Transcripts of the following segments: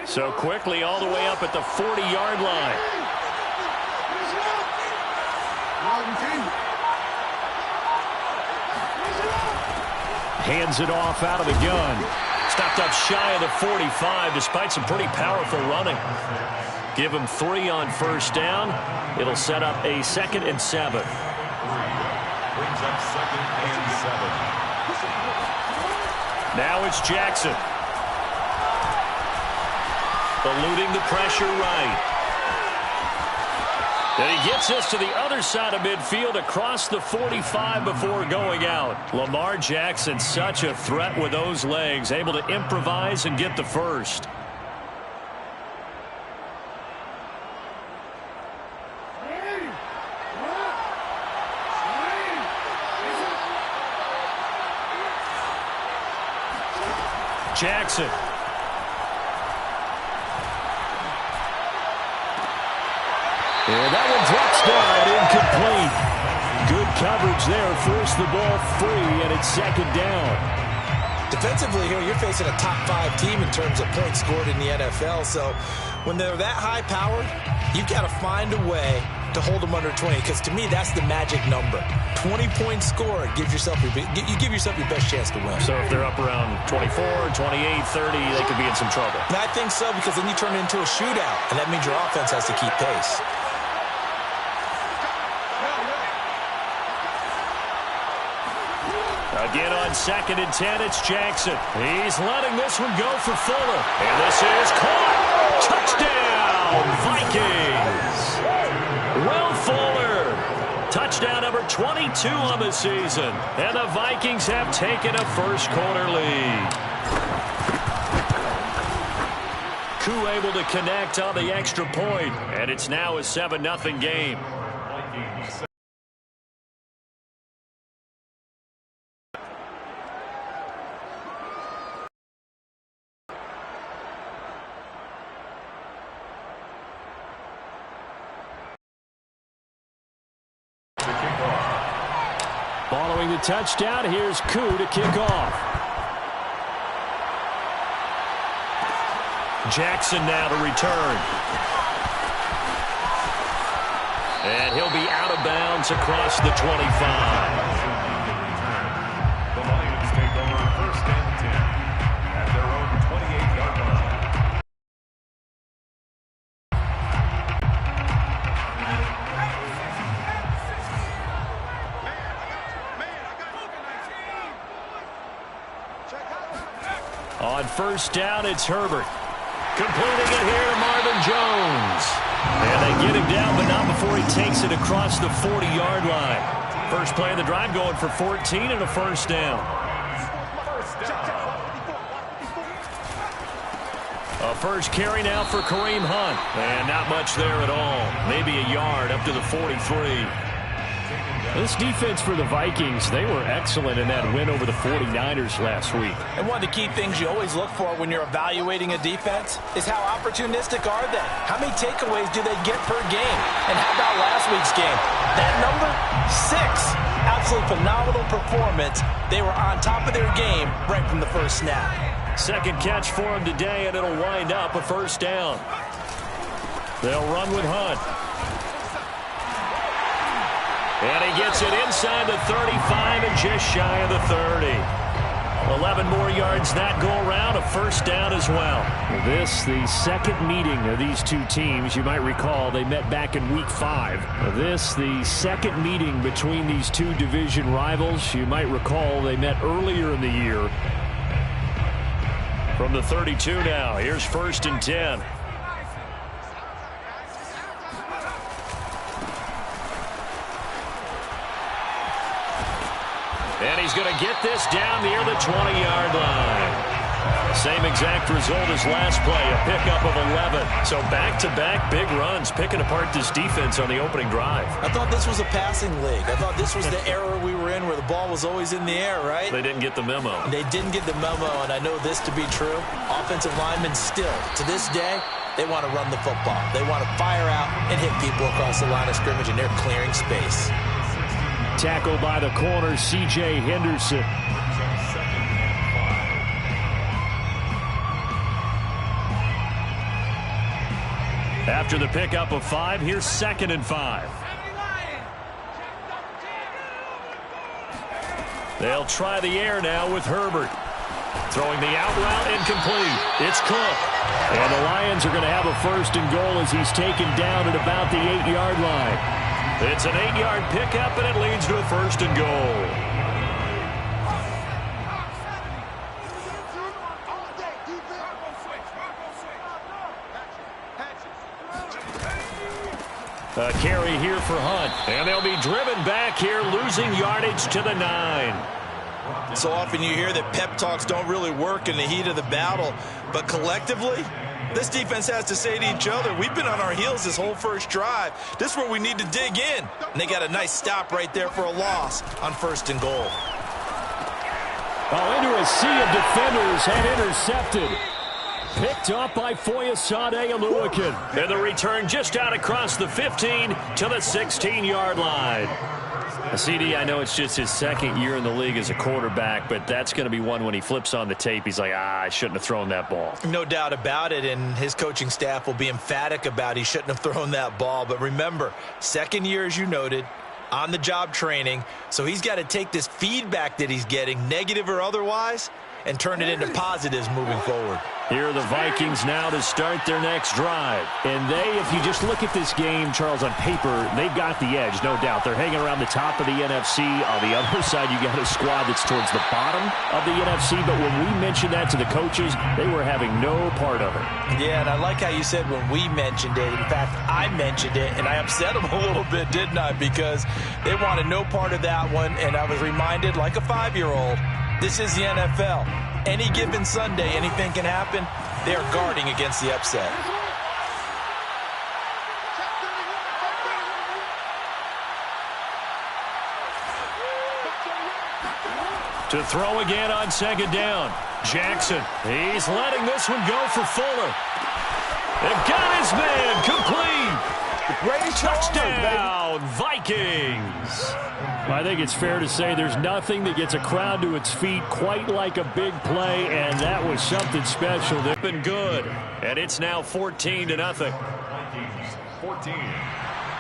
So quickly all the way up at the 40-yard line. Hands it off out of the gun. Stopped up shy of the 45 despite some pretty powerful running. Give him 3 on first down. It'll set up a 2nd and 7. Brings up 2nd and 7. Now it's Jackson. Eluding the pressure right. And he gets us to the other side of midfield across the 45 before going out. Lamar Jackson, such a threat with those legs, able to improvise and get the first. Jackson. And that one drops down, incomplete. Good coverage there, forced the ball free, and it's 2nd down. Defensively here, you're facing a top 5 team in terms of points scored in the NFL. So when they're that high-powered, you've got to find a way to hold them under 20, because to me, that's the magic number. 20 points scored, you give yourself your best chance to win. So if they're up around 24, 28, 30, they could be in some trouble. And I think so, because then you turn it into a shootout, and that means your offense has to keep pace. Again on 2nd and 10, it's Jackson. He's letting this one go for Fuller. And this is caught. Touchdown, Vikings. Will Fuller. Touchdown number 22 on the season. And the Vikings have taken a first-quarter lead. Koo able to connect on the extra point. And it's now a 7-0 game. Following the touchdown, here's Koo to kick off. Jackson now to return. And he'll be out of bounds across the 25. The Lions take over 1st and 10 at their own 28-yard line. On first down, it's Herbert. Completing it here to Marvin Jones. And they get him down, but not before he takes it across the 40-yard line. First play of the drive going for 14 and a first down. A first carry now for Kareem Hunt. And not much there at all. Maybe a yard up to the 43. This defense for the Vikings, they were excellent in that win over the 49ers last week. And one of the key things you always look for when you're evaluating a defense is how opportunistic are they? How many takeaways do they get per game? And how about last week's game? That number, 6. Absolutely phenomenal performance. They were on top of their game right from the first snap. Second catch for him today, and it'll wind up a first down. They'll run with Hunt. And he gets it inside the 35 and just shy of the 30. 11 more yards that go around, a first down as well. This, the second meeting of these two teams. You might recall they met back in week 5. This, the second meeting between these two division rivals. You might recall they met earlier in the year. From the 32 now, here's 1st and 10. And he's going to get this down near the 20-yard line. Same exact result as last play, a pickup of 11. So back-to-back big runs, picking apart this defense on the opening drive. I thought this was a passing league. I thought this was the era we were in where the ball was always in the air, right? They didn't get the memo. They didn't get the memo, and I know this to be true. Offensive linemen still, to this day, they want to run the football. They want to fire out and hit people across the line of scrimmage, and they're clearing space. Tackled by the corner, C.J. Henderson. After the pickup of 5, here's 2nd and 5. They'll try the air now with Herbert. Throwing the out route incomplete. It's Cook. And the Lions are going to have a 1st and goal as he's taken down at about the 8-yard line. It's an 8-yard pickup, and it leads to a 1st and goal. A carry here for Hunt. And they'll be driven back here, losing yardage to the 9. So often you hear that pep talks don't really work in the heat of the battle, but collectively, this defense has to say to each other, we've been on our heels this whole first drive. This is where we need to dig in. And they got a nice stop right there for a loss on 1st and goal. Into a sea of defenders and intercepted. Picked up by Foyesade Oluwakin. And the return just out across the 15 to the 16-yard line. CD, I know it's just his 2nd year in the league as a quarterback, but that's going to be one when he flips on the tape. He's like, I shouldn't have thrown that ball. No doubt about it, and his coaching staff will be emphatic about he shouldn't have thrown that ball. But remember, 2nd year, as you noted, on-the-job training, so he's got to take this feedback that he's getting, negative or otherwise, and turn it into positives moving forward. Here are the Vikings now to start their next drive. And if you just look at this game, Charles, on paper, they've got the edge, no doubt. They're hanging around the top of the NFC. On the other side, you got a squad that's towards the bottom of the NFC. But when we mentioned that to the coaches, they were having no part of it. Yeah, and I like how you said when we mentioned it. In fact, I mentioned it, and I upset them a little bit, didn't I? Because they wanted no part of that one, and I was reminded, like a 5-year-old, this is the NFL. Any given Sunday, anything can happen. They are guarding against the upset. To throw again on 2nd down. Jackson, he's letting this one go for Fuller. They've got his man complete. Great touchdown, Vikings. I think it's fair to say there's nothing that gets a crowd to its feet quite like a big play, and that was something special. They've been good, and it's now 14-0. Vikings 14,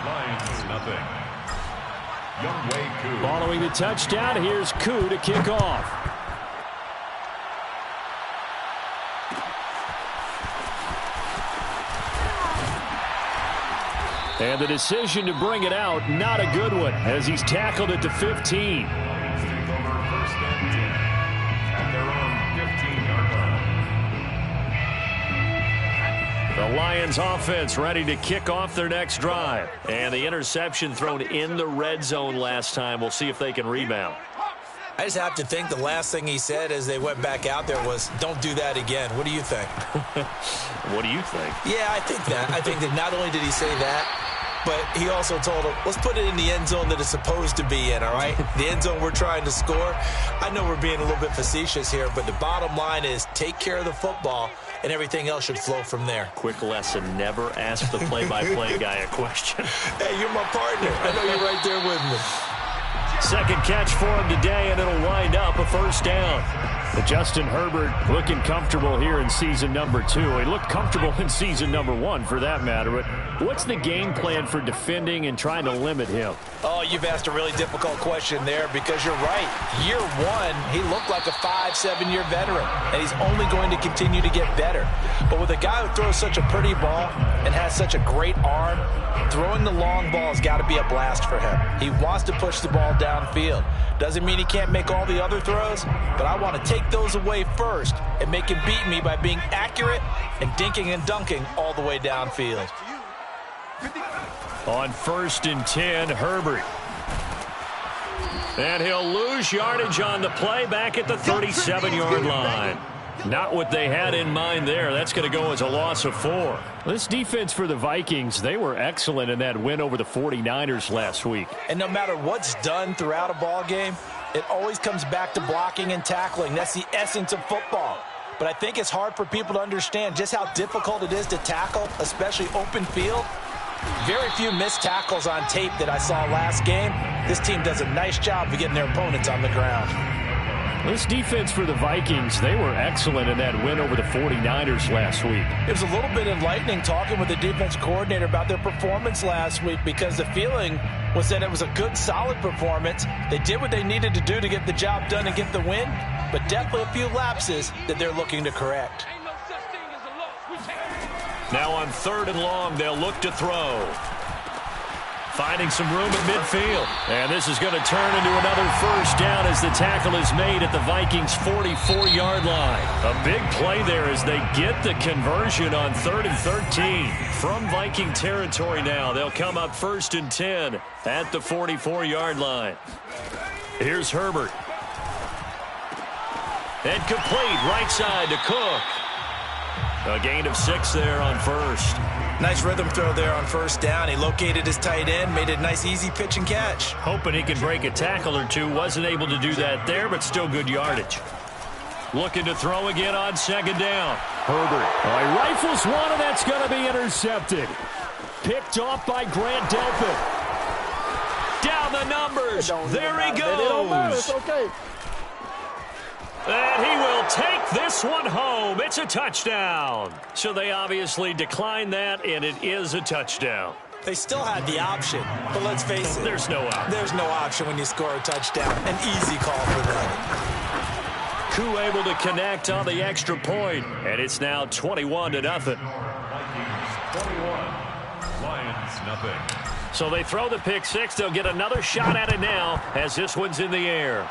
Lions nothing. Younghoe Koo. Following the touchdown, here's Koo to kick off. And the decision to bring it out, not a good one, as he's tackled at the 15. Take over 1st and 10 at their own 15-yard line. The Lions offense ready to kick off their next drive. And the interception thrown in the red zone last time. We'll see if they can rebound. I just have to think the last thing he said as they went back out there was, don't do that again. What do you think? What do you think? Yeah, I think that. I think that not only did he say that, but he also told him, let's put it in the end zone that it's supposed to be in, all right? The end zone we're trying to score. I know we're being a little bit facetious here, but the bottom line is take care of the football, and everything else should flow from there. Quick lesson, never ask the play-by-play guy a question. Hey, you're my partner. I know you're right there with me. 2nd catch for him today, and it'll wind up a 1st down. But Justin Herbert looking comfortable here in season number 2. He looked comfortable in season number 1, for that matter. But what's the game plan for defending and trying to limit him? Oh, you've asked a really difficult question there because you're right. Year 1, he looked like a 5-7-year veteran, and he's only going to continue to get better. But with a guy who throws such a pretty ball and has such a great arm, throwing the long ball has got to be a blast for him. He wants to push the ball downfield. Doesn't mean he can't make all the other throws, but I want to take those away first and make him beat me by being accurate and dinking and dunking all the way downfield. On 1st and 10, Herbert. And he'll lose yardage on the play back at the 37-yard line. Not what they had in mind there. That's going to go as a loss of 4. This defense for the Vikings, they were excellent in that win over the 49ers last week. And no matter what's done throughout a ball game, it always comes back to blocking and tackling. That's the essence of football. But I think it's hard for people to understand just how difficult it is to tackle, especially open field. Very few missed tackles on tape that I saw last game. This team does a nice job of getting their opponents on the ground. This defense for the Vikings, they were excellent in that win over the 49ers last week. It was a little bit enlightening talking with the defense coordinator about their performance last week because the feeling was that it was a good, solid performance. They did what they needed to do to get the job done and get the win, but definitely a few lapses that they're looking to correct. Now on 3rd and long, they'll look to throw. Finding some room at midfield. And this is going to turn into another first down as the tackle is made at the Vikings' 44-yard line. A big play there as they get the conversion on 3rd and 13. From Viking territory now, they'll come up 1st and 10 at the 44-yard line. Here's Herbert. And complete right side to Cook. A gain of 6 there on 1st. Nice rhythm throw there on 1st down. He located his tight end, made it a nice easy pitch and catch. Hoping he can break a tackle or two. Wasn't able to do that there, but still good yardage. Looking to throw again on 2nd down. Herbert. He rifles one, and that's going to be intercepted. Picked off by Grant Delpit. Down the numbers. There he goes. And he will take this one home. It's a touchdown. So they obviously declined that, and it is a touchdown. They still had the option, but let's face it. There's no option. There's no option when you score a touchdown. An easy call for them. Koo able to connect on the extra point, and it's now 21-0. Vikings 21, Lions nothing. So they throw the pick six. They'll get another shot at it now as this one's in the air.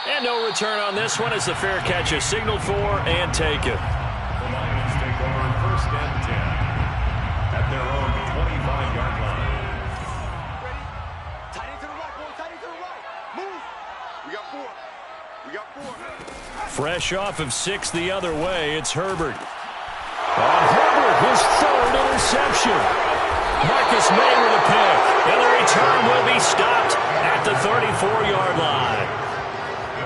And no return on this one as the fair catch is signaled for and taken. The Lions take over 1st and 10 at their own 25-yard line. Tight end to the right, boy. Tight end to the right. Move. We got 4. We got 4. Fresh off of 6 the other way, it's Herbert. And Herbert, his 3rd interception. Marcus May with a pick. And the return will be stopped at the 34-yard line.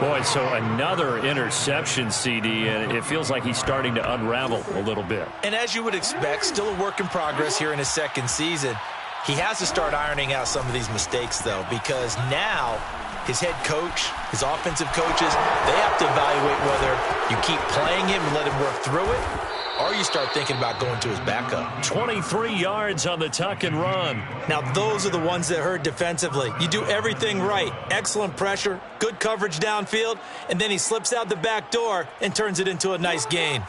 Boy, so another interception, CD, and it feels like he's starting to unravel a little bit. And as you would expect, still a work in progress here in his 2nd season. He has to start ironing out some of these mistakes, though, because now his head coach, his offensive coaches, they have to evaluate whether you keep playing him and let him work through it, or you start thinking about going to his backup. 23 yards on the tuck and run. Now, those are the ones that hurt defensively. You do everything right. Excellent pressure, good coverage downfield, and then he slips out the back door and turns it into a nice gain.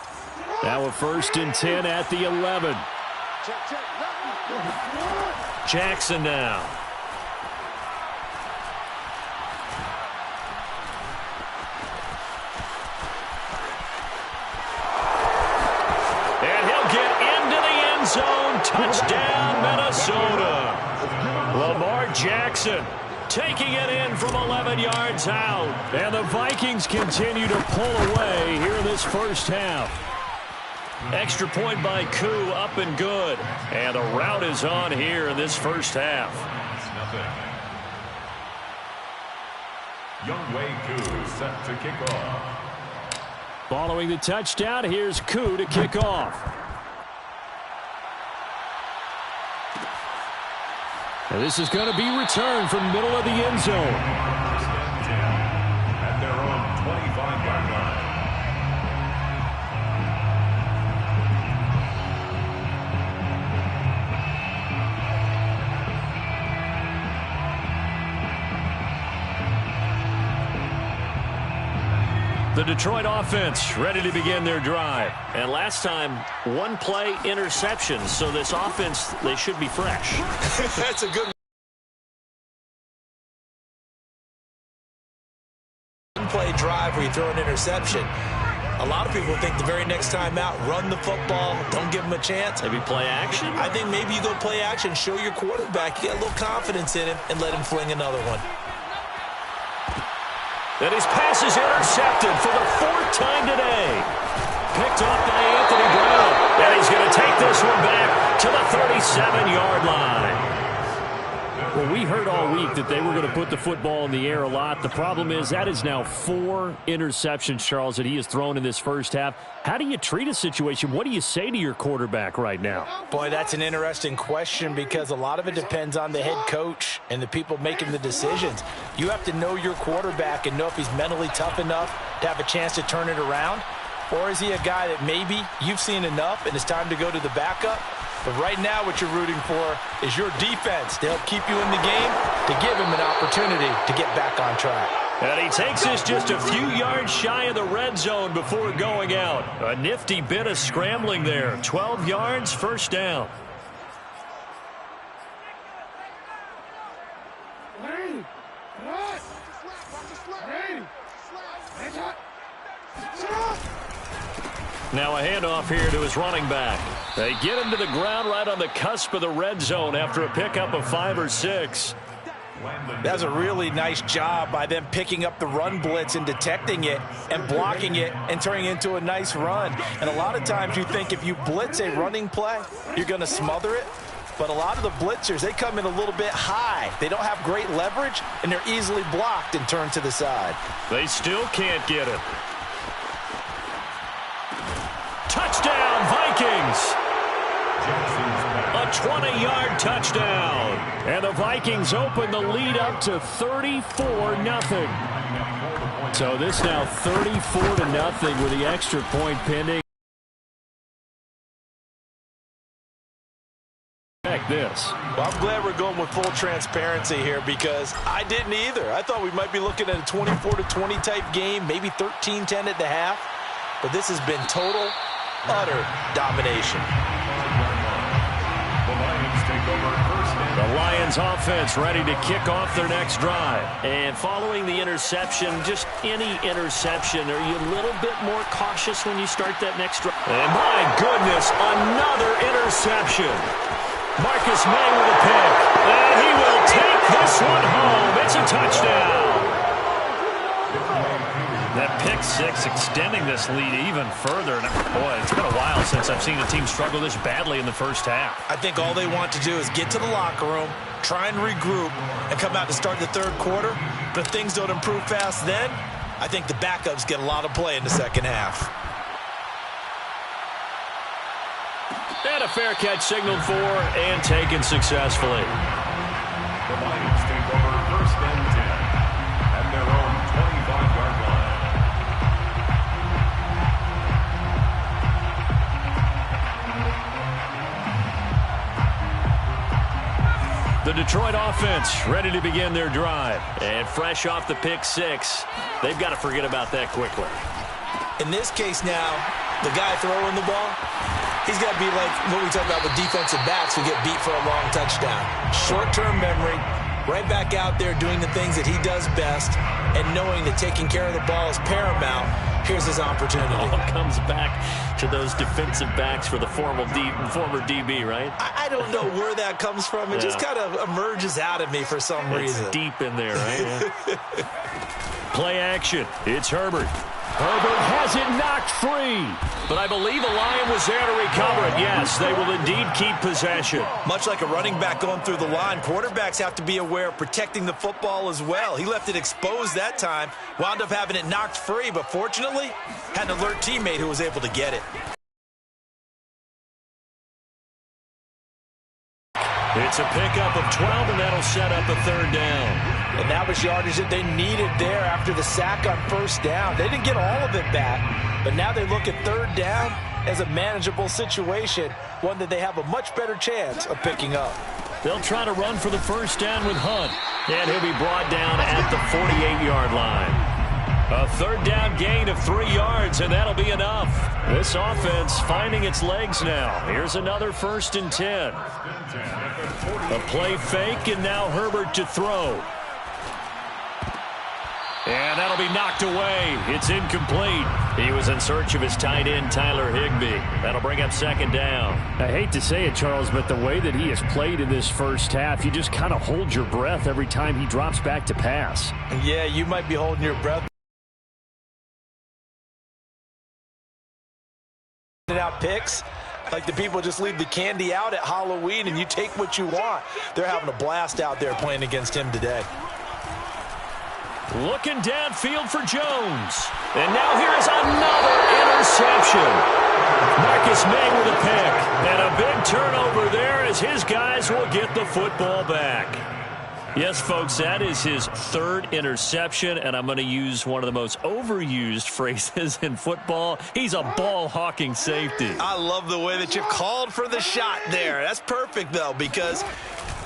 Now a 1st and 10 at the 11. Jackson now. Zone, touchdown, Minnesota. Lamar Jackson taking it in from 11 yards out. And the Vikings continue to pull away here in this 1st half. Extra point by Koo, up and good. And the route is on here in this 1st half. Younghoe Koo set to kick off. Following the touchdown, here's Koo to kick off. And this is going to be returned from the middle of the end zone. 1st and 10 at their own 25-yard line. The Detroit offense ready to begin their drive. And last time, 1 play interception. So this offense, they should be fresh. That's a good play drive where you throw an interception. A lot of people think the very next time out, run the football, don't give him a chance. Maybe play action? I think maybe you go play action, show your quarterback, you get a little confidence in him, and let him fling another one. And his pass is intercepted for the 4th time today. Picked off by Anthony Brown. And he's going to take this one back to the 37-yard line. Well, we heard all week that they were going to put the football in the air a lot. The problem is that is now 4 interceptions, Charles, that he has thrown in this first half. How do you treat a situation? What do you say to your quarterback right now? Boy, that's an interesting question because a lot of it depends on the head coach and the people making the decisions. You have to know your quarterback and know if he's mentally tough enough to have a chance to turn it around. Or is he a guy that maybe you've seen enough and it's time to go to the backup? But right now what you're rooting for is your defense to help keep you in the game, to give him an opportunity to get back on track. And he takes us just a few yards shy of the red zone before going out. A nifty bit of scrambling there. 12 yards, first down. Now a handoff here to his running back. They get him to the ground right on the cusp of the red zone after a pickup of 5 or 6. That's a really nice job by them picking up the run blitz and detecting it and blocking it and turning it into a nice run. And a lot of times you think if you blitz a running play, you're going to smother it. But a lot of the blitzers, they come in a little bit high. They don't have great leverage, and they're easily blocked and turned to the side. They still can't get it. Touchdown, Vikings! A 20-yard touchdown. And the Vikings open the lead up to 34-0. So this now 34-0 with the extra point pending. This. Well, I'm glad we're going with full transparency here because I didn't either. I thought we might be looking at a 24-20 type game, maybe 13-10 at the half. But this has been total, utter domination. The Lions offense ready to kick off their next drive. And following the interception, just any interception, are you a little bit more cautious when you start that next drive? And my goodness, another interception. Marcus May with a pick. And he will take this one home. It's a touchdown. That pick six extending this lead even further. And boy, it's been a while since I've seen a team struggle this badly in the first half. I think all they want to do is get to the locker room, try and regroup, and come out to start the third quarter. But if things don't improve fast then, I think the backups get a lot of play in the second half. And a fair catch signaled for and taken successfully. The Lions take over first and 10 at their own 25-yard line. The Detroit offense ready to begin their drive. And fresh off the pick six, they've got to forget about that quickly. In this case now, the guy throwing the ball, he's got to be like what we talk about with defensive backs who get beat for a long touchdown. Short-term memory, right back out there doing the things that he does best, and knowing that taking care of the ball is paramount. Here's his opportunity. All comes back to those defensive backs for the former DB, right? I don't know where that comes from. It just kind of emerges out of me for some reason. It's deep in there, right? Yeah. Play action. It's Herbert. Herbert has it knocked free. But I believe a Lion was there to recover it. Yes, they will indeed keep possession. Much like a running back going through the line, quarterbacks have to be aware of protecting the football as well. He left it exposed that time, wound up having it knocked free, but fortunately, had an alert teammate who was able to get it. It's a pickup of 12, and that'll set up a third down. And that was yardage that they needed there after the sack on first down. They didn't get all of it back, but now they look at third down as a manageable situation, one that they have a much better chance of picking up. They'll try to run for the first down with Hunt, and he'll be brought down at the 48-yard line. A third down gain of 3 yards, and that'll be enough. This offense finding its legs now. Here's another 1st and 10. A play fake, and now Herbert to throw. And that'll be knocked away. It's incomplete. He was in search of his tight end, Tyler Higbee. That'll bring up second down. I hate to say it, Charles, but the way that he has played in this first half, you just kind of hold your breath every time he drops back to pass. Yeah, you might be holding your breath. Out picks. Like the people just leave the candy out at Halloween and you take what you want. They're having a blast out there playing against him today. Looking downfield for Jones. And now here is another interception. Marcus May with a pick. And a big turnover there as his guys will get the football back. Yes, folks, that is his third interception, and I'm going to use one of the most overused phrases in football. He's a ball-hawking safety. I love the way that you called for the shot there. That's perfect, though, because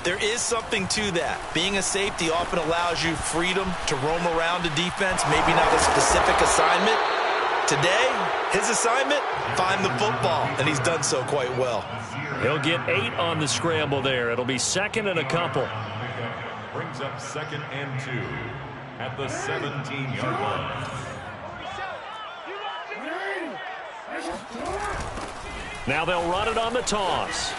there is something to that. Being a safety often allows you freedom to roam around the defense, maybe not a specific assignment. Today, his assignment, find the football, and he's done so quite well. He'll get 8 on the scramble there. It'll be second and a couple. Brings up 2nd and 2 at the 17-yard line. Now they'll run it on the toss.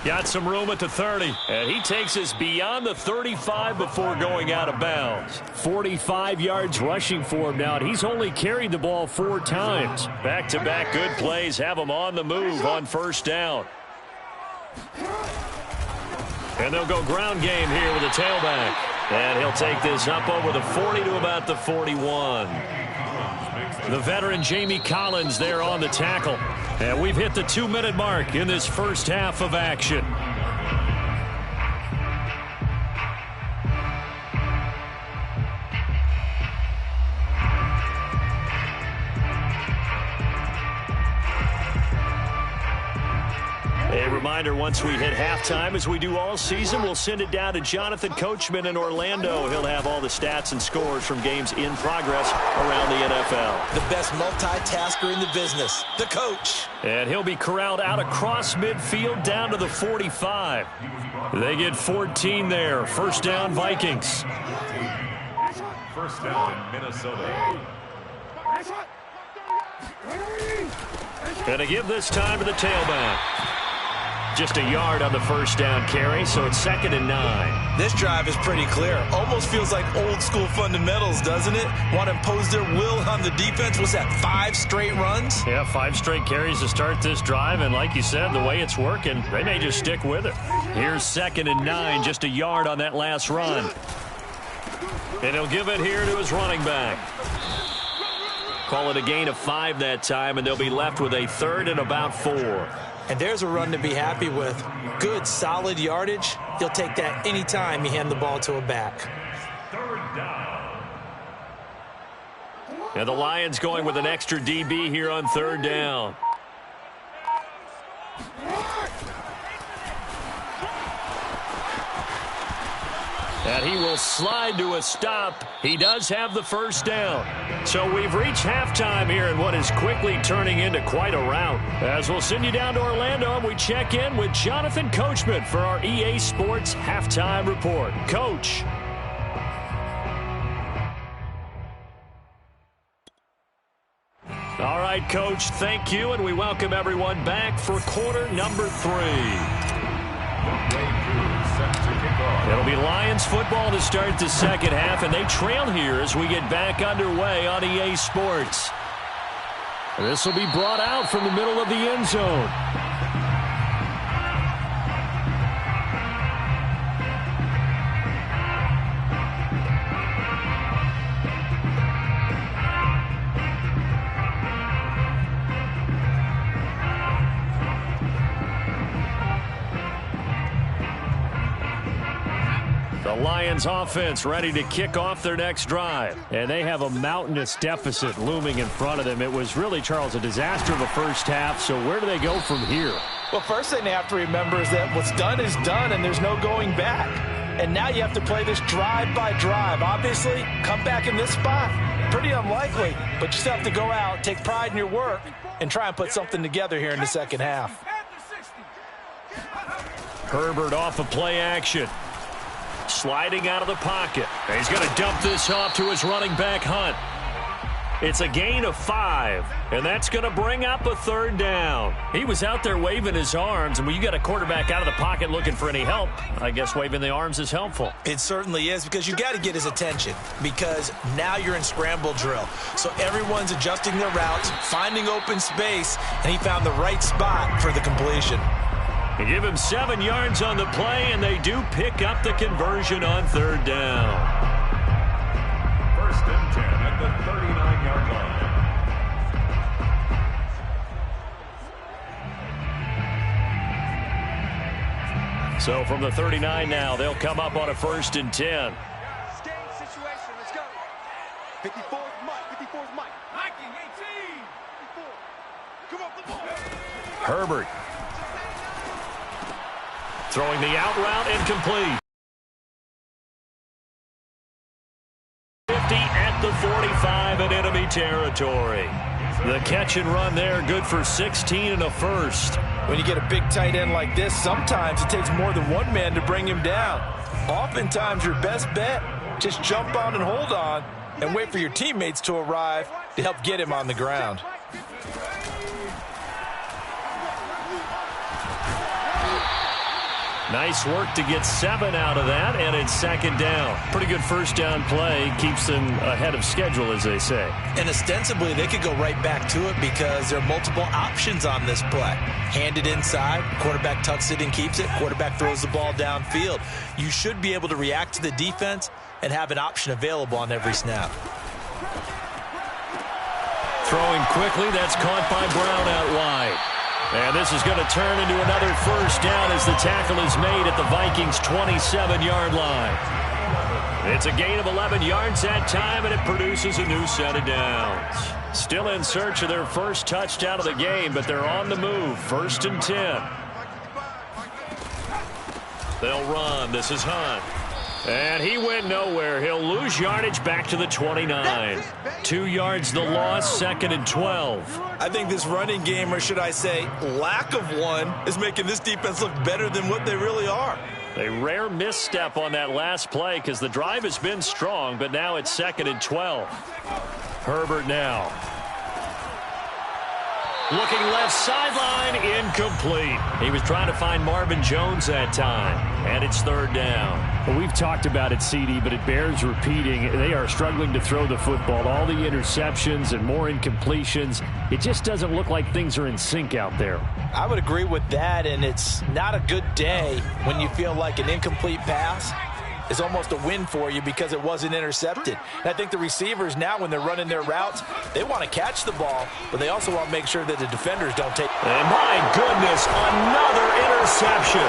Got some room at the 30. And he takes us beyond the 35 before going out of bounds. 45 yards rushing for him now, and he's only carried the ball 4 times. Back-to-back good plays have him on the move on first down. And they'll go ground game here with a tailback. And he'll take this up over the 40 to about the 41. The veteran Jamie Collins there on the tackle. And we've hit the 2-minute mark in this first half of action. A reminder, once we hit halftime, as we do all season, we'll send it down to Jonathan Coachman in Orlando. He'll have all the stats and scores from games in progress around the NFL. The best multitasker in the business, the coach. And he'll be corralled out across midfield down to the 45. They get 14 there. First down, Vikings. First down, Minnesota. Going to give this time to the tailback. Just a yard on the first down carry, so it's 2nd and 9. This drive is pretty clear. Almost feels like old school fundamentals, doesn't it? Want to impose their will on the defense. What's that, 5 straight runs? Yeah, 5 straight carries to start this drive, and like you said, the way it's working, they may just stick with it. Here's 2nd and 9, just a yard on that last run. And he'll give it here to his running back. Call it a gain of 5 that time, and they'll be left with a 3rd and about 4. And there's a run to be happy with. Good, solid yardage. He'll take that anytime you hand the ball to a back. Third down. And the Lions going with an extra DB here on 3rd down. And he will slide to a stop. He does have the first down. So we've reached halftime here in what is quickly turning into quite a rout. As we'll send you down to Orlando, and we check in with Jonathan Coachman for our EA Sports Halftime Report. Coach. All right, Coach, thank you, and we welcome everyone back for quarter number 3. It'll be Lions football to start the second half, and they trail here as we get back underway on EA Sports. This will be brought out from the middle of the end zone. The Lions offense ready to kick off their next drive. And they have a mountainous deficit looming in front of them. It was really, Charles, a disaster of the first half. So where do they go from here? Well, first thing they have to remember is that what's done is done and there's no going back. And now you have to play this drive by drive. Obviously, come back in this spot, pretty unlikely. But you still have to go out, take pride in your work, and try and put something together here in the second half. Herbert off of play action. Sliding out of the pocket. He's going to dump this off to his running back, Hunt. It's a gain of 5, and that's going to bring up a third down. He was out there waving his arms, and when you got a quarterback out of the pocket looking for any help, I guess waving the arms is helpful. It certainly is, because you got to get his attention, because now you're in scramble drill. So everyone's adjusting their routes, finding open space, and he found the right spot for the completion. They give him 7 yards on the play, and they do pick up the conversion on third down. First and 10 at the 39-yard line. So from the 39 now, they'll come up on a first and 10. Stay in situation. Let's go. 54's Mike. 54's Mike. Mikey, 18. 54. Come up the ball. Herbert. Throwing the out route, incomplete. 50 at the 45 in enemy territory. The catch and run there, good for 16 and a first. When you get a big tight end like this, sometimes it takes more than one man to bring him down. Oftentimes, your best bet, just jump on and hold on and wait for your teammates to arrive to help get him on the ground. Nice work to get 7 out of that, and it's second down. Pretty good first down play. Keeps them ahead of schedule, as they say. And ostensibly, they could go right back to it because there are multiple options on this play. Hand it inside, quarterback tucks it and keeps it, quarterback throws the ball downfield. You should be able to react to the defense and have an option available on every snap. Throwing quickly, that's caught by Brown out wide. And this is going to turn into another first down as the tackle is made at the Vikings' 27-yard line. It's a gain of 11 yards that time, and it produces a new set of downs. Still in search of their first touchdown of the game, but they're on the move. First and 10. They'll run. This is Hunt. And he went nowhere. He'll lose yardage back to the 29. 2 yards the loss, second and 12. I think this running game, or should I say lack of one, is making this defense look better than what they really are. A rare misstep on that last play because the drive has been strong, but now it's second and 12. Herbert now. Looking left sideline, incomplete. He was trying to find Marvin Jones that time, and it's third down. Well, we've talked about it, CD, but it bears repeating. They are struggling to throw the football. All the interceptions and more incompletions. It just doesn't look like things are in sync out there. I would agree with that, and it's not a good day when you feel like an incomplete pass is almost a win for you because it wasn't intercepted. And I think the receivers now, when they're running their routes, they want to catch the ball, but they also want to make sure that the defenders don't take. And my goodness, another interception.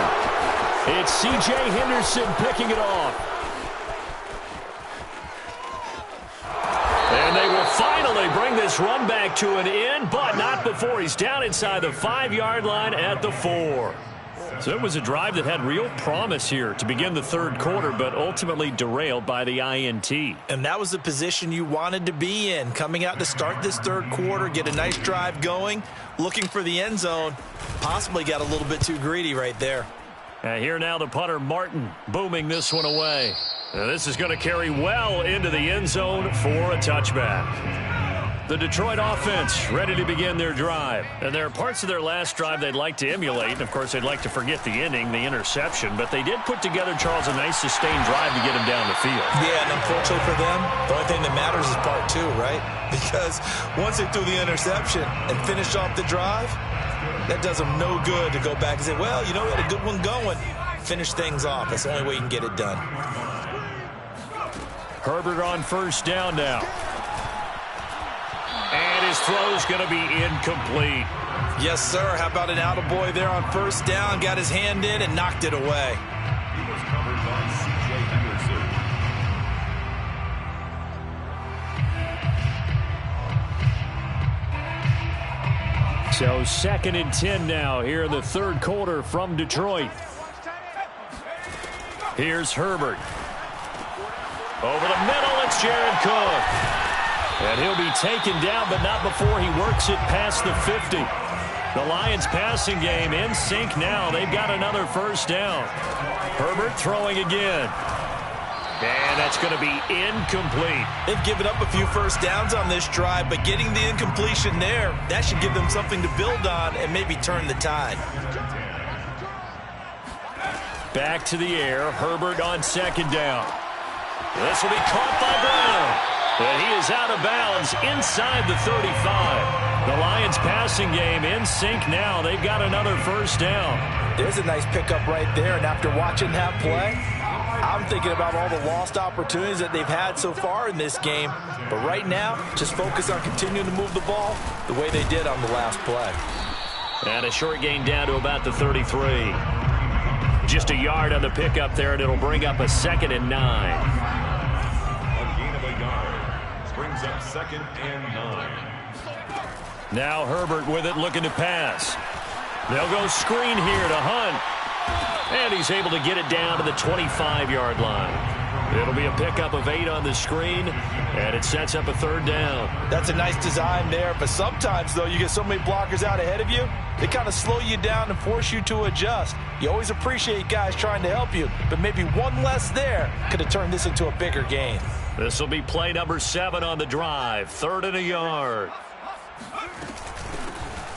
It's C.J. Henderson picking it off. And they will finally bring this run back to an end, but not before he's down inside the 5-yard line at the 4. So it was a drive that had real promise here to begin the third quarter, but ultimately derailed by the INT. And that was the position you wanted to be in, coming out to start this third quarter, get a nice drive going, looking for the end zone. Possibly got a little bit too greedy right there. And here now the punter, Martin, booming this one away. And this is going to carry well into the end zone for a touchback. The Detroit offense ready to begin their drive. And there are parts of their last drive they'd like to emulate. And, of course, they'd like to forget the inning, the interception. But they did put together, Charles, a nice sustained drive to get him down the field. Yeah, and unfortunately for them, the only thing that matters is part 2, right? Because once they threw the interception and finished off the drive, that does them no good to go back and say, well, you know, we had a good one going. Finish things off. That's the only way you can get it done. Herbert on first down now. And his throw's going to be incomplete. Yes, sir. How about an attaboy there on first down? Got his hand in and knocked it away. He was covered by C.J. Henderson. So second and 10 now here in the third quarter from Detroit. Here's Herbert. Over the middle, it's Jared Cook. And he'll be taken down, but not before he works it past the 50. The Lions passing game in sync now. They've got another first down. Herbert throwing again. And that's going to be incomplete. They've given up a few first downs on this drive, but getting the incompletion there, that should give them something to build on and maybe turn the tide. Back to the air. Herbert on second down. This will be caught by Brown. And he is out of bounds inside the 35. The Lions passing game in sync now. They've got another first down. There's a nice pickup right there, and after watching that play, I'm thinking about all the lost opportunities that they've had so far in this game. But right now, just focus on continuing to move the ball the way they did on the last play. And a short gain down to about the 33. Just a yard on the pickup there, and it'll bring up a 2nd and 9. A gain of a yard brings up 2nd and 9. Now Herbert with it, looking to pass. They'll go screen here to Hunt. And he's able to get it down to the 25-yard line. It'll be a pickup of 8 on the screen, and it sets up a 3rd down. That's a nice design there, but sometimes, though, you get so many blockers out ahead of you, they kind of slow you down and force you to adjust. You always appreciate guys trying to help you, but maybe one less there could have turned this into a bigger gain. This will be play number 7 on the drive, 3rd and a yard.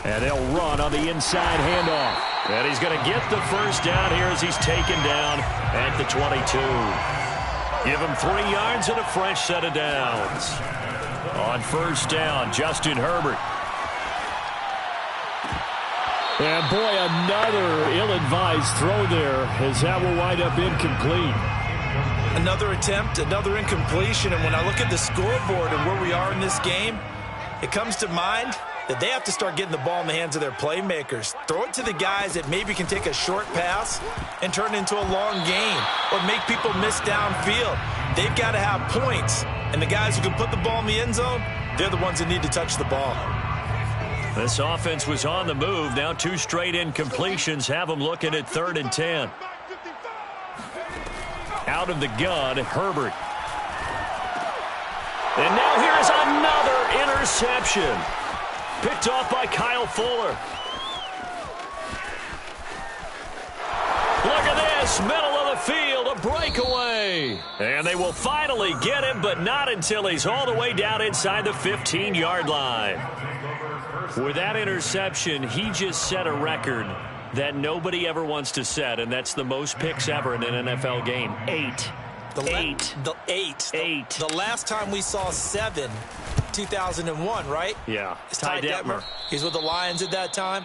And they'll run on the inside handoff. And he's going to get the first down here as he's taken down at the 22. Give him 3 yards and a fresh set of downs. On first down, Justin Herbert. And boy, another ill-advised throw there as that will wind up incomplete. Another attempt, another incompletion. And when I look at the scoreboard and where we are in this game, it comes to mind that they have to start getting the ball in the hands of their playmakers. Throw it to the guys that maybe can take a short pass and turn it into a long gain or make people miss downfield. They've got to have points, and the guys who can put the ball in the end zone, they're the ones that need to touch the ball. This offense was on the move. Now 2 straight incompletions have them looking at 3rd and 10. Out of the gun, Herbert. And now here's another interception. Picked off by Kyle Fuller. Look at this, middle of the field, a breakaway. And they will finally get him, but not until he's all the way down inside the 15-yard line. With that interception, he just set a record that nobody ever wants to set, and that's the most picks ever in an NFL game. 8. The last time we saw 7, 2001, right? Yeah. It's Ty Detmer. He's with the Lions at that time.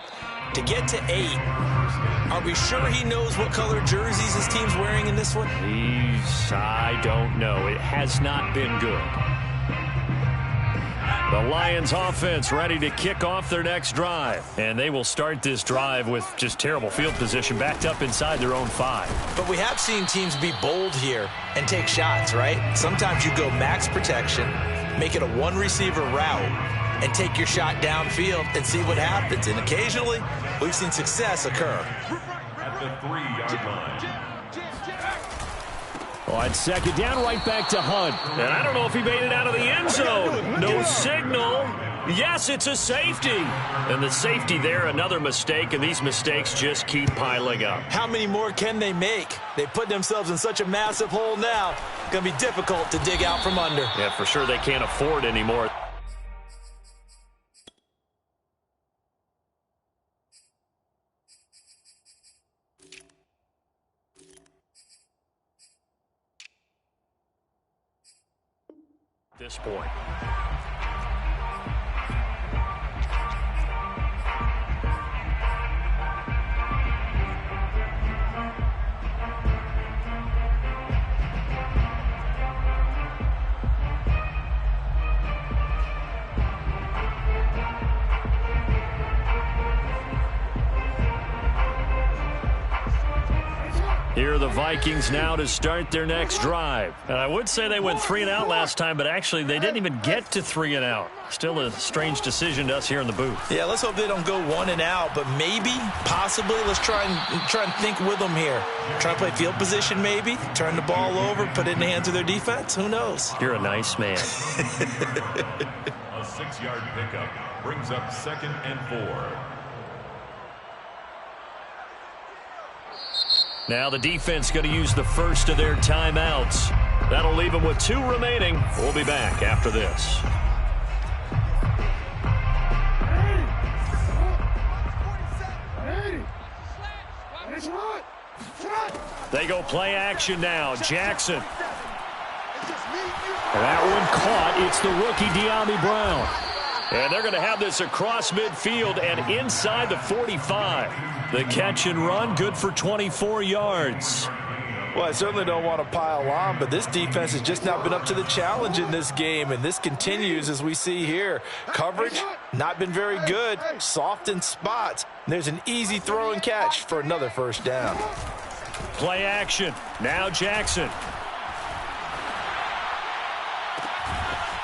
To get to 8, are we sure he knows what color jerseys his team's wearing in this one? I don't know. It has not been good. The Lions offense ready to kick off their next drive. And they will start this drive with just terrible field position backed up inside their own 5. But we have seen teams be bold here and take shots, right? Sometimes you go max protection, make it a 1-receiver route, and take your shot downfield and see what happens. And occasionally, we've seen success occur. At the 3-yard line. On second down, right back to Hunt. And I don't know if he made it out of the end zone. No signal. Yes, it's a safety. And the safety there, another mistake, and these mistakes just keep piling up. How many more can they make? They put themselves in such a massive hole now. It's going to be difficult to dig out from under. Yeah, for sure they can't afford anymore. This point. Here are the Vikings now to start their next drive. And I would say they went 3 and out last time, but actually they didn't even get to 3 and out. Still a strange decision to us here in the booth. Yeah, let's hope they don't go 1 and out, but maybe, possibly, let's try and think with them here. Try to play field position maybe, turn the ball over, put it in the hands of their defense. Who knows? You're a nice man. A 6-yard pickup brings up 2nd and 4. Now the defense going to use the first of their timeouts. That'll leave them with 2 remaining. We'll be back after this. They go play action now. Jackson. That one caught. It's the rookie De'Ami Brown. And they're going to have this across midfield and inside the 45. The catch and run, good for 24 yards. Well, I certainly don't want to pile on, but this defense has just not been up to the challenge in this game, and this continues as we see here. Coverage, not been very good, soft in spots. And there's an easy throw and catch for another first down. Play action. Now Jackson.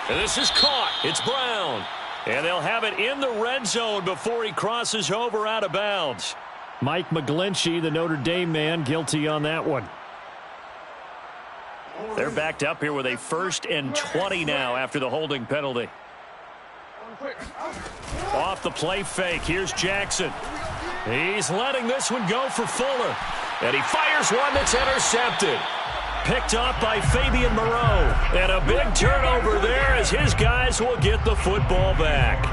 And this is caught. It's Brown. And they'll have it in the red zone before he crosses over out of bounds. Mike McGlinchey, the Notre Dame man, guilty on that one. They're backed up here with a 1st and 20 now after the holding penalty. Off the play fake. Here's Jackson. He's letting this one go for Fuller. And he fires one that's intercepted. Picked off by Fabian Moreau. And a big turnover there as his guys will get the football back.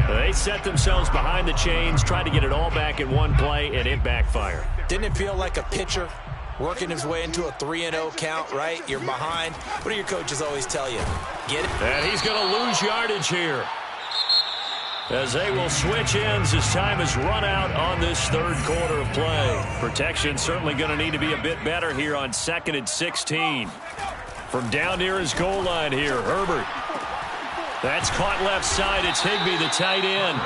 They set themselves behind the chains, tried to get it all back in one play, and it backfired. Didn't it feel like a pitcher working his way into a 3-0 count, right? You're behind. What do your coaches always tell you? Get it? And he's going to lose yardage here, as they will switch ends as time has run out on this 3rd quarter of play. Protection certainly going to need to be a bit better here on 2nd and 16. From down near his goal line here, Herbert. That's caught left side. It's Higbee, the tight end.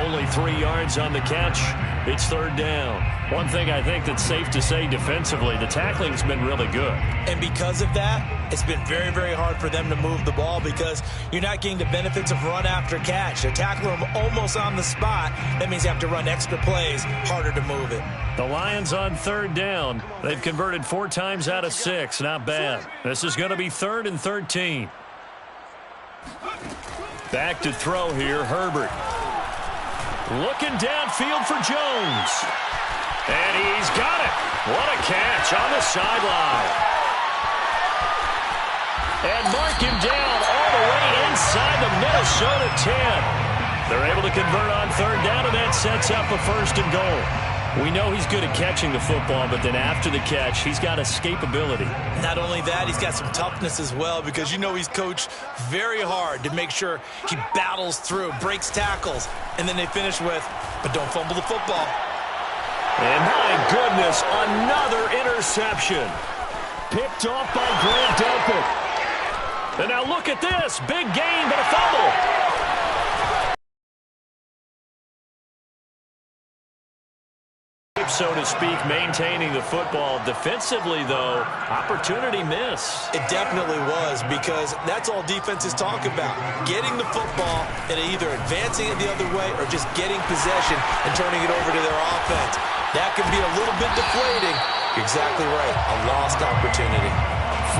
Only 3 yards on the catch. It's 3rd down. One thing I think that's safe to say defensively, the tackling's been really good. And because of that, it's been very, very hard for them to move the ball because you're not getting the benefits of run after catch. They're tackling them almost on the spot. That means you have to run extra plays, harder to move it. The Lions on 3rd down. They've converted 4 times out of 6. Not bad. This is going to be 3rd and 13. Back to throw here, Herbert. Looking downfield for Jones. And he's got it. What a catch on the sideline. And mark him down all the way inside the Minnesota 10. They're able to convert on 3rd down, and that sets up a 1st and goal. We know he's good at catching the football, but then after the catch, he's got escapability. Not only that, he's got some toughness as well because you know he's coached very hard to make sure he battles through, breaks tackles, and then they finish with, but don't fumble the football. And my goodness, another interception. Picked off by Grant Delpit. And now look at this. Big gain, but a fumble. So to speak, maintaining the football. Defensively, though, opportunity miss. It definitely was because that's all defenses talk about. Getting the football and either advancing it the other way or just getting possession and turning it over to their offense. That can be a little bit deflating. You're exactly right. A lost opportunity.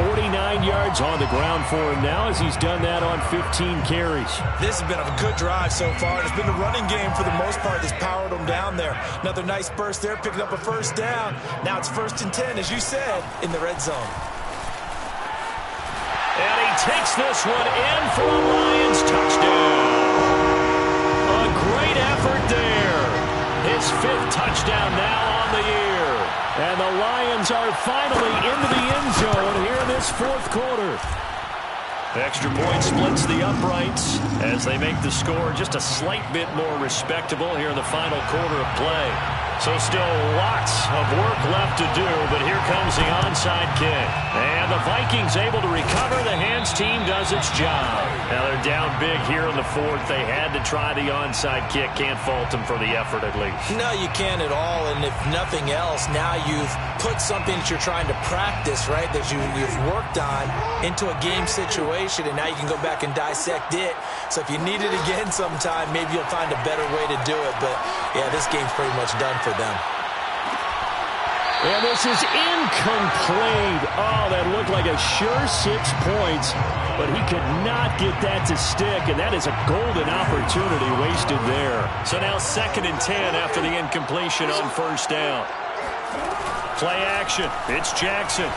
49 yards on the ground for him now as he's done that on 15 carries. This has been a good drive so far. It's been the running game for the most part that's powered them down there. Another nice burst there, picking up a 1st down. Now it's 1st and 10, as you said, in the red zone. And he takes this one in for a Lions touchdown. A great effort there. His 5th touchdown now on the year. And the Lions are finally into the end zone here in this 4th quarter. Extra point splits the uprights as they make the score just a slight bit more respectable here in the final quarter of play. So still lots of work left to do, but here comes the onside kick. And the Vikings able to recover. The hands team does its job. Now they're down big here in the 4th. They had to try the onside kick. Can't fault them for the effort at least. No, you can't at all. And if nothing else, now you've put something that you're trying to practice, right, that you've worked on into a game situation, and now you can go back and dissect it. So if you need it again sometime, maybe you'll find a better way to do it. But, yeah, this game's pretty much done for them. And this is incomplete. Oh, that looked like a sure 6 points, but he could not get that to stick, and that is a golden opportunity wasted there. So now 2nd and 10 after the incompletion on 1st down. Play action. It's Jackson.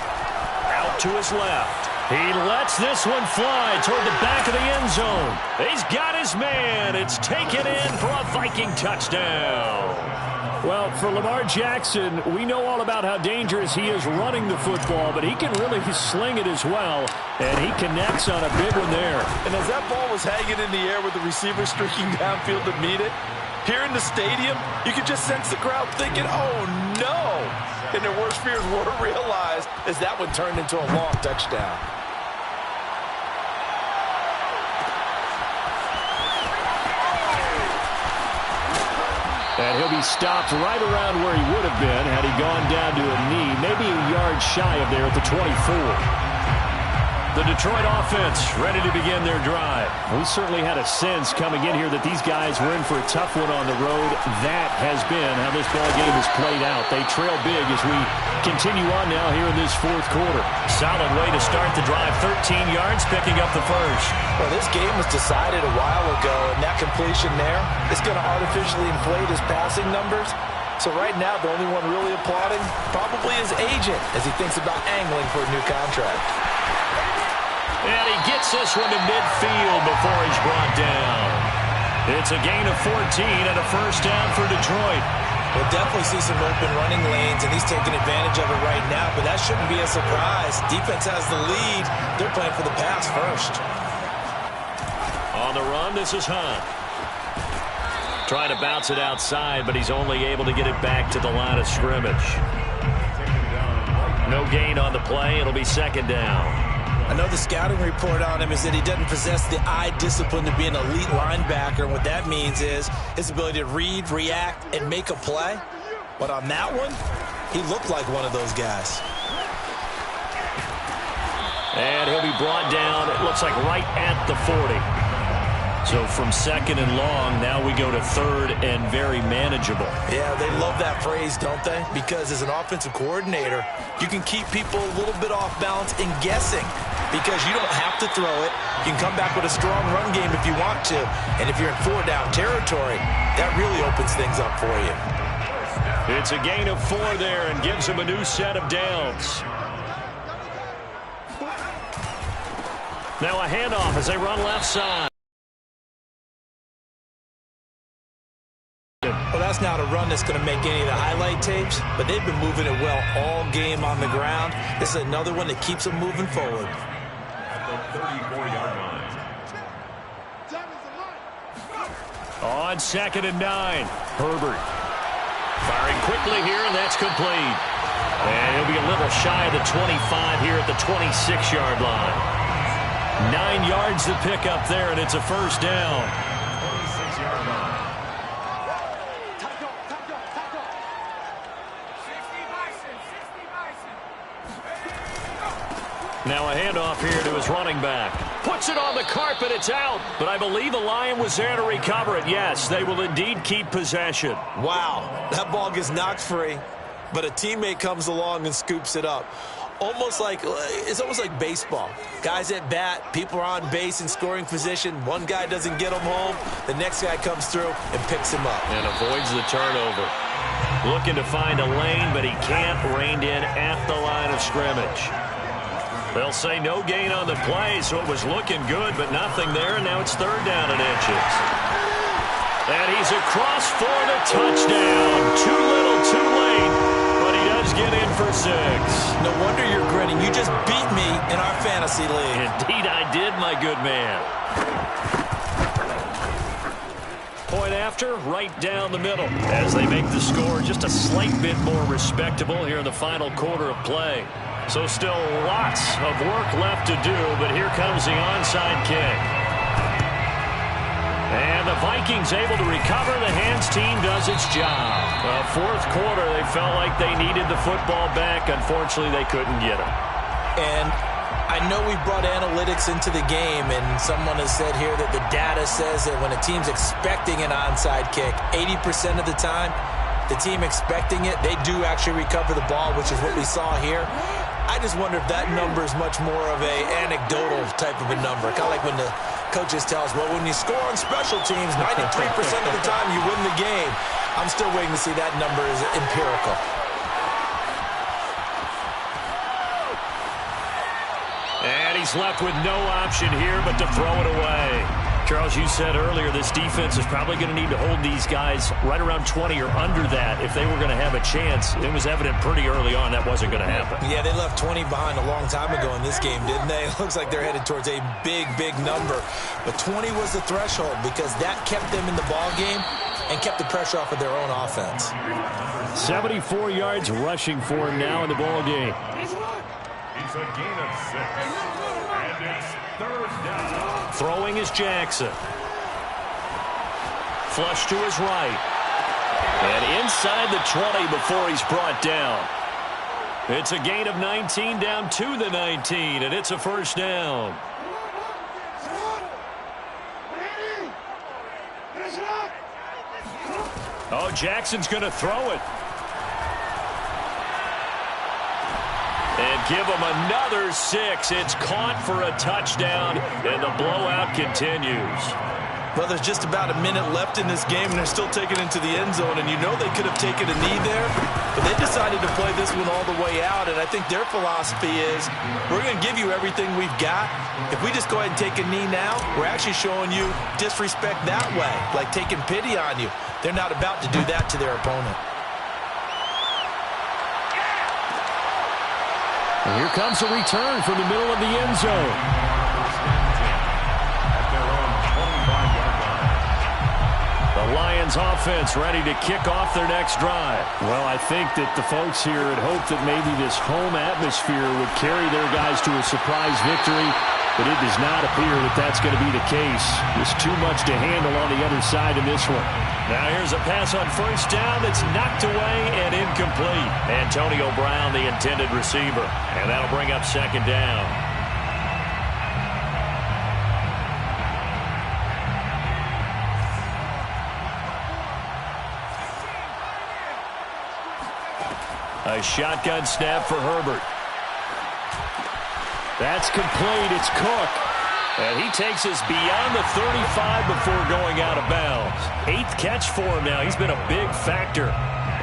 Out to his left. He lets this one fly toward the back of the end zone. He's got his man. It's taken in for a Viking touchdown. Well, for Lamar Jackson, we know all about how dangerous he is running the football, but he can really sling it as well, and he connects on a big one there. And as that ball was hanging in the air with the receiver streaking downfield to meet it, here in the stadium, you could just sense the crowd thinking, oh, no. And their worst fears were realized as that one turned into a long touchdown. And he'll be stopped right around where he would have been had he gone down to a knee, maybe a yard shy of there at the 24. The Detroit offense ready to begin their drive. We certainly had a sense coming in here that these guys were in for a tough one on the road. That has been how this ball game has played out. They trail big as we continue on now here in this fourth quarter. Solid way to start the drive. 13 yards, picking up the first. Well, this game was decided a while ago, and that completion there is going to artificially inflate his passing numbers. So right now, the only one really applauding probably his agent as he thinks about angling for a new contract. And he gets this one to midfield before he's brought down. It's a gain of 14 and a first down for Detroit. We'll definitely see some open running lanes, and he's taking advantage of it right now, but that shouldn't be a surprise. Defense has the lead. They're playing for the pass first. On the run, this is Hunt. Trying to bounce it outside, but he's only able to get it back to the line of scrimmage. No gain on the play. It'll be second down. I know the scouting report on him is that he doesn't possess the eye discipline to be an elite linebacker. And what that means is his ability to read, react, and make a play. But on that one, he looked like one of those guys. And he'll be brought down, it looks like right at the 40. So from second and long, now we go to third and very manageable. Yeah, they love that phrase, don't they? Because as an offensive coordinator, you can keep people a little bit off balance and guessing because you don't have to throw it. You can come back with a strong run game if you want to. And if you're in four-down territory, that really opens things up for you. It's a gain of 4 there and gives him a new set of downs. Now a handoff as they run left side. Well, that's not a run that's going to make any of the highlight tapes, but they've been moving it well all game on the ground. This is another one that keeps them moving forward. At the 34-yard line. On second and 9, Herbert. Firing quickly here, and that's complete. And he'll be a little shy of the 25 here at the 26-yard line. 9 yards to pick up there, and it's a first down. 26-yard line. Now a handoff here to his running back. Puts it on the carpet, it's out. But I believe a Lion was there to recover it. Yes, they will indeed keep possession. Wow, that ball gets knocked free, but a teammate comes along and scoops it up. It's almost like baseball. Guys at bat, people are on base in scoring position. One guy doesn't get him home. The next guy comes through and picks him up. And avoids the turnover. Looking to find a lane, but he can't. Reined in at the line of scrimmage. They'll say no gain on the play, so it was looking good, but nothing there, and now it's third down and inches. And he's across for the touchdown. Too little, too late, but he does get in for 6. No wonder you're grinning. You just beat me in our fantasy league. Indeed I did, my good man. Point after, right down the middle, as they make the score just a slight bit more respectable here in the final quarter of play. So still lots of work left to do, but here comes the onside kick. And the Vikings able to recover. The hands team does its job. Fourth quarter, they felt like they needed the football back. Unfortunately, they couldn't get it. And I know we brought analytics into the game, and someone has said here that the data says that when a team's expecting an onside kick, 80% of the time, the team expecting it, they do actually recover the ball, which is what we saw here. I just wonder if that number is much more of a anecdotal type of a number. Kind of like when the coaches tell us, well, when you score on special teams, 93% of the time you win the game. I'm still waiting to see that number is empirical. is left with no option here but to throw it away. Charles, you said earlier this defense is probably going to need to hold these guys right around 20 or under that if they were going to have a chance. It was evident pretty early on that wasn't going to happen. Yeah, they left 20 behind a long time ago in this game, didn't they? It looks like they're headed towards a big, big number. But 20 was the threshold because that kept them in the ball game and kept the pressure off of their own offense. 74 yards rushing for him now in the ball game. It's a gain of 6. And it's 3rd down. Throwing is Jackson. Flush to his right. And inside the 20 before he's brought down. It's a gain of 19 down to the 19, and it's a 1st down. Oh, Jackson's going to throw it. And give him another 6. It's caught for a touchdown, and the blowout continues. Well, there's just about a minute left in this game, and they're still taking it into the end zone. And you know they could have taken a knee there, but they decided to play this one all the way out. And I think their philosophy is, we're going to give you everything we've got. If we just go ahead and take a knee now, we're actually showing you disrespect that way, like taking pity on you. They're not about to do that to their opponent. And here comes a return from the middle of the end zone. At their own 25-yard line. The Lions offense ready to kick off their next drive. Well, I think that the folks here had hoped that maybe this home atmosphere would carry their guys to a surprise victory, but it does not appear that that's going to be the case. There's too much to handle on the other side in this one. Now here's a pass on 1st down that's knocked away and incomplete. Antonio Brown, the intended receiver. And that'll bring up 2nd down. A shotgun snap for Herbert. That's complete. It's Cook. And he takes us beyond the 35 before going out of bounds. 8th catch for him now. He's been a big factor.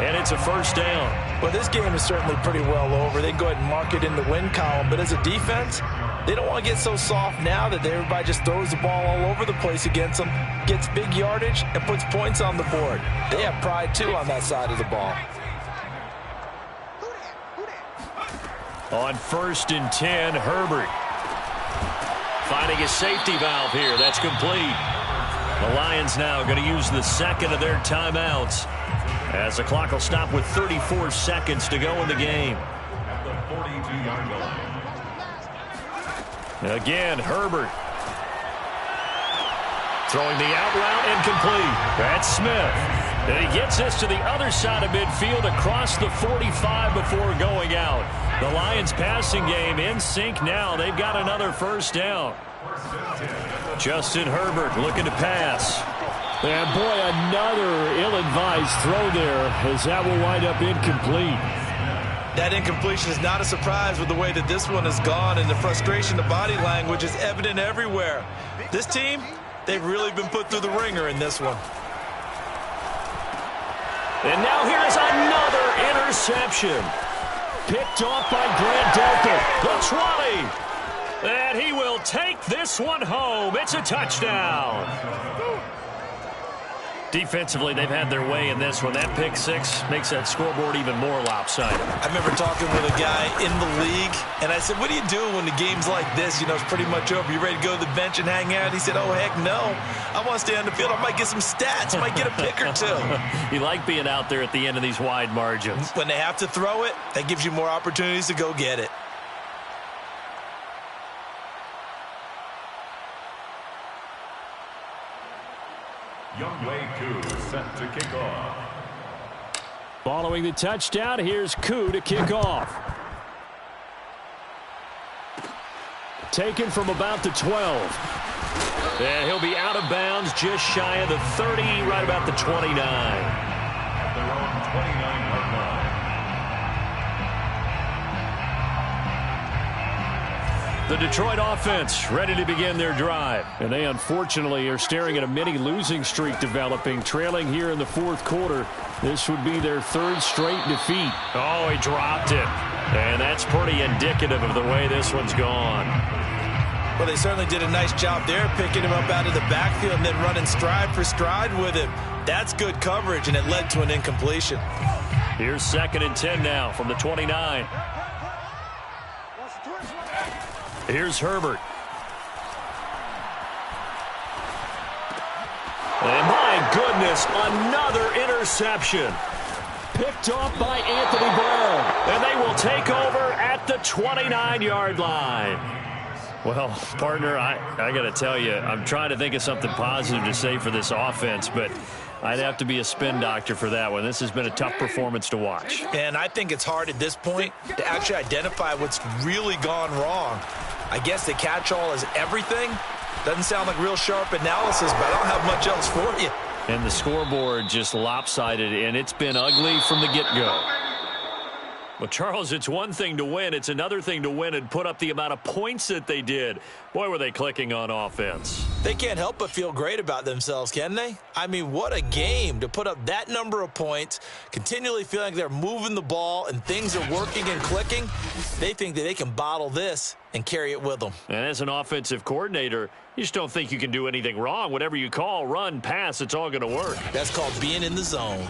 And it's a 1st down. Well, this game is certainly pretty well over. They go ahead and mark it in the win column. But as a defense, they don't want to get so soft now that everybody just throws the ball all over the place against them, gets big yardage, and puts points on the board. They have pride, too, on that side of the ball. On 1st and 10, Herbert. Finding a safety valve here. That's complete. The Lions now going to use the 2nd of their timeouts as the clock will stop with 34 seconds to go in the game. At the 42-yard line. Again, Herbert. Throwing the out route incomplete. That's Smith. And he gets this to the other side of midfield across the 45 before going out. The Lions passing game in sync now. They've got another 1st down. Justin Herbert looking to pass. And boy, another ill-advised throw there as that will wind up incomplete. That incompletion is not a surprise with the way that this one has gone, and the frustration, the body language is evident everywhere. This team, they've really been put through the ringer in this one. And now here's another interception. Picked off by Grant Delta. The 20. And he will take this one home. It's a touchdown. Defensively, they've had their way in this one. That pick 6 makes that scoreboard even more lopsided. I remember talking with a guy in the league, and I said, what do you do when the game's like this? You know, it's pretty much over. You ready to go to the bench and hang out? He said, oh, heck no. I want to stay on the field. I might get some stats. I might get a pick or 2. You like being out there at the end of these wide margins. When they have to throw it, that gives you more opportunities to go get it. Young Wei Koo set to kick off. Following the touchdown, here's Koo to kick off. Taken from about the 12. And he'll be out of bounds just shy of the 30, right about the 29. At their own 29-yard line. The Detroit offense ready to begin their drive. And they unfortunately are staring at a mini losing streak developing, trailing here in the 4th quarter. This would be their 3rd straight defeat. Oh, he dropped it. And that's pretty indicative of the way this one's gone. Well, they certainly did a nice job there, picking him up out of the backfield and then running stride for stride with him. That's good coverage, and it led to an incompletion. Here's 2nd and 10 now from the 29. Here's Herbert. And my goodness, another interception. Picked off by Anthony Brown. And they will take over at the 29-yard line. Well, partner, I got to tell you, I'm trying to think of something positive to say for this offense, but I'd have to be a spin doctor for that one. This has been a tough performance to watch. And I think it's hard at this point to actually identify what's really gone wrong. I guess the catch-all is everything. Doesn't sound like real sharp analysis, but I don't have much else for you. And the scoreboard just lopsided, and it's been ugly from the get-go. Well, Charles, it's one thing to win. It's another thing to win and put up the amount of points that they did. Boy, were they clicking on offense. They can't help but feel great about themselves, can they? I mean, what a game to put up that number of points, continually feeling like they're moving the ball and things are working and clicking. They think that they can bottle this and carry it with them. And as an offensive coordinator, you just don't think you can do anything wrong. Whatever you call, run, pass, it's all going to work. That's called being in the zone.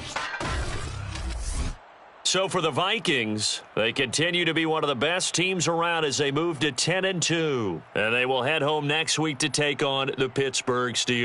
So for the Vikings, they continue to be one of the best teams around as they move to 10-2. And they will head home next week to take on the Pittsburgh Steelers.